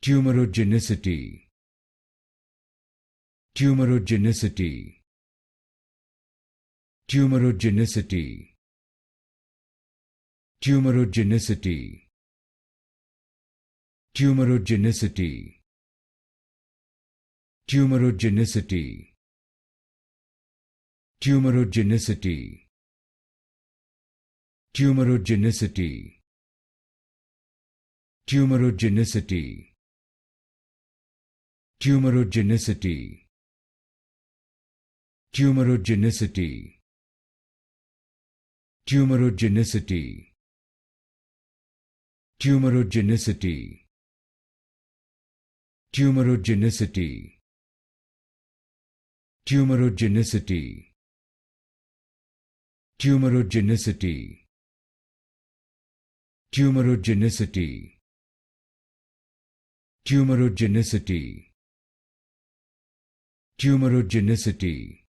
Tumorigenicity. Tumorigenicity. Tumorigenicity. Tumorigenicity. Tumorigenicity. Tumorigenicity. Tumorigenicity. Tumorigenicity. Tumorigenicity. Tumorigenicity. Tumorigenicity. Tumorigenicity. Tumorigenicity. Tumorigenicity. Tumorigenicity. Tumorigenicity. Tumorigenicity. Tumorigenicity. Tumorigenicity.